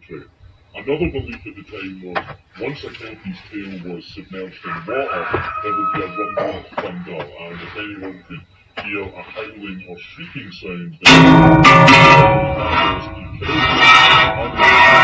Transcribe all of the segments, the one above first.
territory. Another belief at the time was once a kelpie's tail was submerged in water, there would be a rumble of thunder, and if anyone could hear a howling or shrieking sound, then that was a kelpie.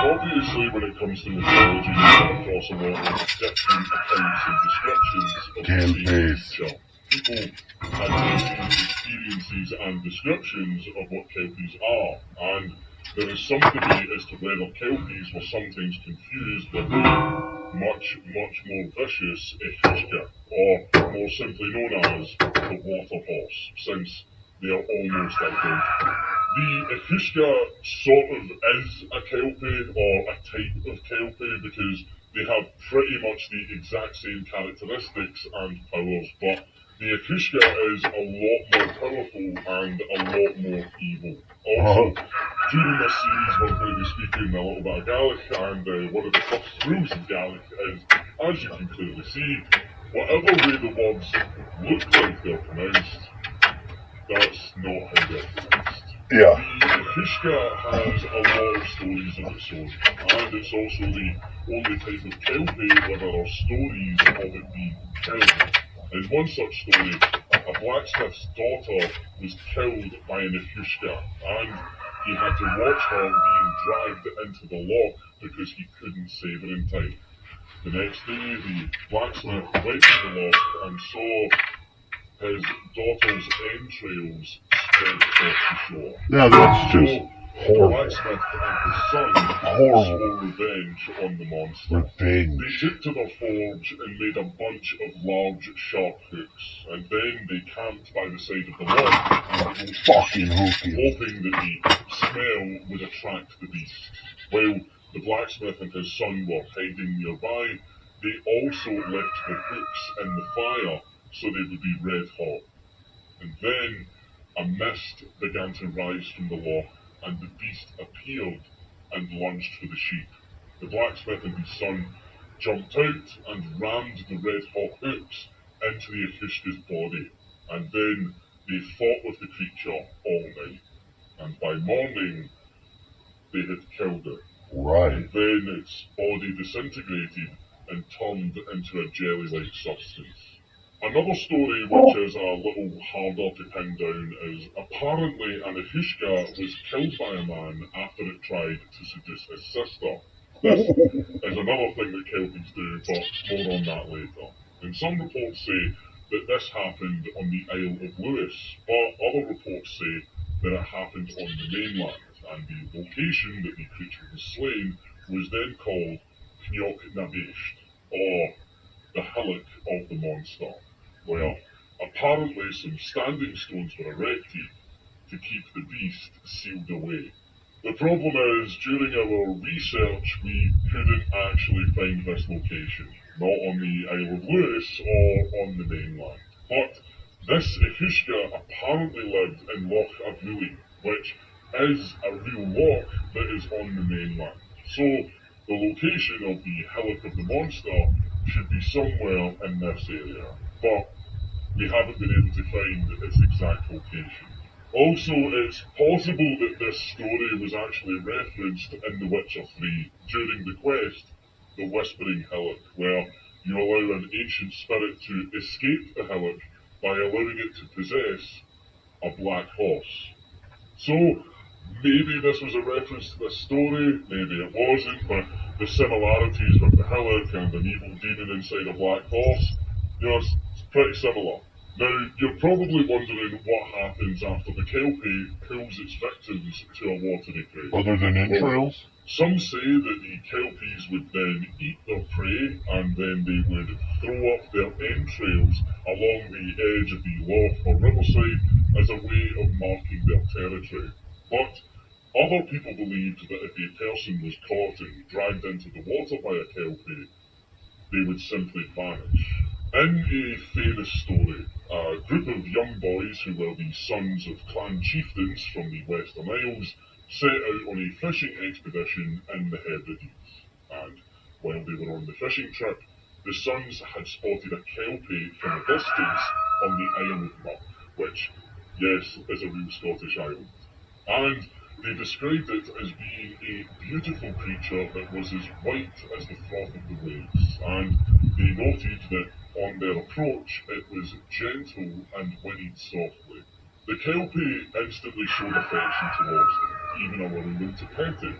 Obviously, when it comes to mythology, you come across a lot of different accounts and descriptions of the same creature. People had varying experiences and descriptions of what kelpies are, and there is some debate as to whether kelpies were sometimes confused with the much more vicious ehushka, or more simply known as the water horse, since they are almost identical. The ehushka sort of is a kelpie, or a type of kelpie, because they have pretty much the exact same characteristics and powers, but the ehushka is a lot more powerful and a lot more evil. Also, during this series we're going to be speaking a little bit of Gaelic, and one of the first rules of Gaelic is, as you can clearly see, whatever way the words look like they're pronounced, that's not how they're pronounced. Yeah. The ehushka has a lot of stories of its own, and it's also the only type of kelpie where there are stories of it being killed. In one such story, a blacksmith's daughter was killed by an ehushka, and he had to watch her being dragged into the loch because he couldn't save her in time. The next day, the blacksmith went to the loch and saw his daughter's entrails spread across the shore. Yeah, that's just The horrible. blacksmith and his son Horrible. swore revenge on the monster. Revenge. They took to their forge and made a bunch of large, sharp hooks, and then they camped by the side of the loch, Fucking hooky. hoping that the smell would attract the beast. While the blacksmith and his son were hiding nearby, they also left the hooks in the fire so they would be red hot. And then a mist began to rise from the loch, and the beast appeared and lunged for the sheep. The blacksmith and his son jumped out and rammed the red-hot hooks into the ehushka's body, and then they fought with the creature all night. And by morning, they had killed it. Right. And then its body disintegrated and turned into a jelly-like substance. Another story which is a little harder to pin down is apparently an ehushka was killed by a man after it tried to seduce his sister. This is another thing that kelpies do, but more on that later. And some reports say that this happened on the Isle of Lewis, but other reports say that it happened on the mainland, and the location that the creature was slain was then called Kniok Navisht, or the hillock of the monster, where apparently some standing stones were erected to keep the beast sealed away. The problem is, during our research, we couldn't actually find this location, not on the Isle of Lewis or on the mainland. But this ehushka apparently lived in Loch Avuli, which is a real loch that is on the mainland. So the location of the hillock of the monster should be somewhere in this area, but we haven't been able to find its exact location. Also, it's possible that this story was actually referenced in The Witcher 3 during the quest, The Whispering Hillock, where you allow an ancient spirit to escape the hillock by allowing it to possess a black horse. So, maybe this was a reference to this story, maybe it wasn't, but the similarities with the hillock and an evil demon inside a black horse, it's pretty similar. Now, you're probably wondering what happens after the kelpie pulls its victims to a watery grave. Other than entrails? Some say that the kelpies would then eat their prey, and then they would throw up their entrails along the edge of the loch or riverside as a way of marking their territory. But other people believed that if a person was caught and dragged into the water by a kelpie, they would simply vanish. In a famous story, a group of young boys who were the sons of clan chieftains from the Western Isles set out on a fishing expedition in the Hebrides. And while they were on the fishing trip, the sons had spotted a kelpie from a distance on the Isle of Muck, which, yes, is a real Scottish island. And they described it as being a beautiful creature that was as white as the froth of the waves, and they noted that on their approach it was gentle and whinnied softly. The kelpie instantly showed affection towards them, even allowing them to pet it.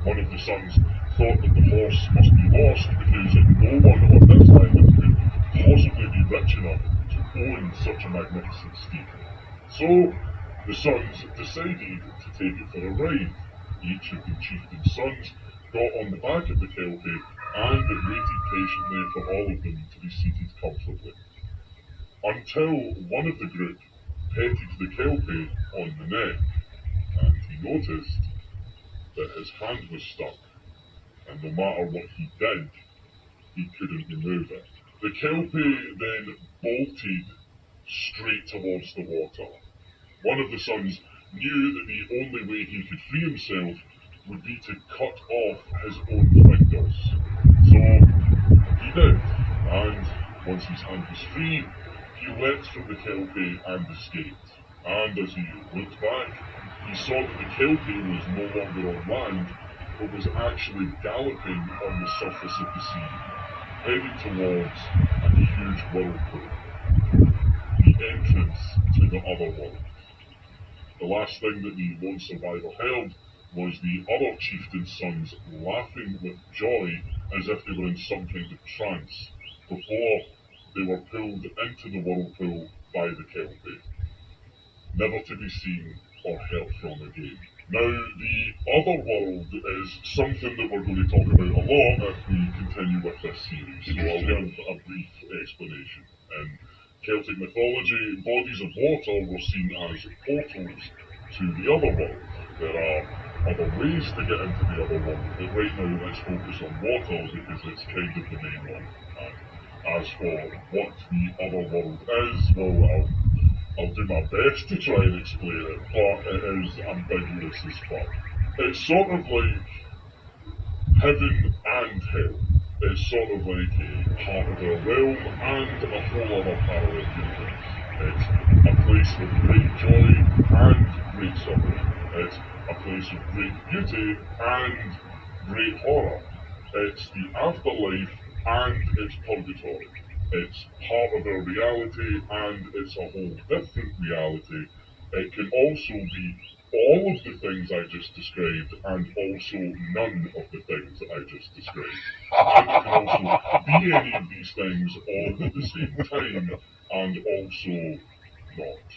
One of the sons thought that the horse must be lost because no one on this island could possibly be rich enough to own such a magnificent steed. So the sons decided to take it for a ride. Each of the chieftain's sons got on the back of the kelpie and it waited patiently for all of them to be seated comfortably. Until one of the group petted the kelpie on the neck, and he noticed that his hand was stuck, and no matter what he did, he couldn't remove it. The kelpie then bolted straight towards the water. One of the sons knew that the only way he could free himself would be to cut off his own fingers. So he did, and once his hand was free, he leapt from the kelpie and escaped. And as he looked back, he saw that the kelpie was no longer on land, but was actually galloping on the surface of the sea, heading towards a huge whirlpool, the entrance to the other world. The last thing that the lone survivor heard was the other chieftain's sons laughing with joy as if they were in some kind of trance before they were pulled into the whirlpool by the kelpie, never to be seen or heard from again. Now, the other world is something that we're going to talk about a lot if we continue with this series, so I'll give a brief explanation. In Celtic mythology, bodies of water were seen as portals to the other world. There are other ways to get into the other world, but right now let's focus on water because it's kind of the main one. And as for what the other world is, well, I'll do my best to try and explain it, but it is ambiguous as fuck. It's sort of like heaven and hell. It's sort of like a part of our realm and a whole other parallel universe. It's a place of great joy and great suffering. It's a place of great beauty and great horror. It's the afterlife and it's purgatory. It's part of our reality and it's a whole different reality. It can also be all of the things I just described and also none of the things that I just described. And it can also be any of these things all at the same time and also not.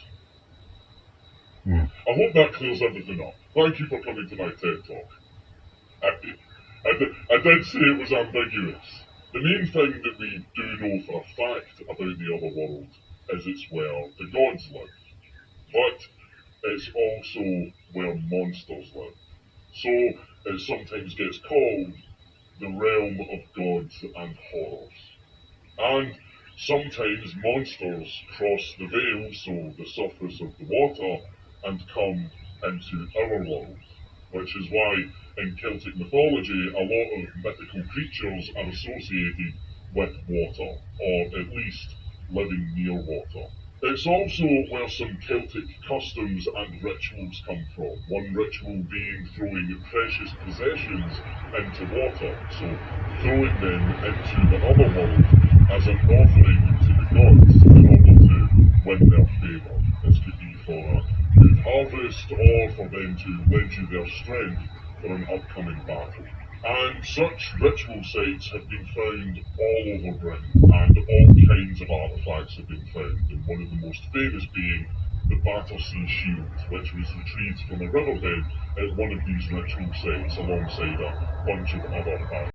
I hope that clears everything up. Thank you for coming to my TED Talk. I did say it was ambiguous. The main thing that we do know for a fact about the other world is it's where the gods live. But it's also where monsters live. So it sometimes gets called the realm of gods and horrors. And sometimes monsters cross the veil, so the surface of the water, and come into our world. Which is why in Celtic mythology a lot of mythical creatures are associated with water, or at least living near water. It's also where some Celtic customs and rituals come from. One ritual being throwing precious possessions into water, so throwing them into the other world as an offering to the gods in order to win their favour. This could be for a good harvest or for them to lend you their strength for an upcoming battle. And such ritual sites have been found all over Britain, and all kinds of artefacts have been found, and one of the most famous being the Battersea Shield, which was retrieved from a riverbed at one of these ritual sites alongside a bunch of other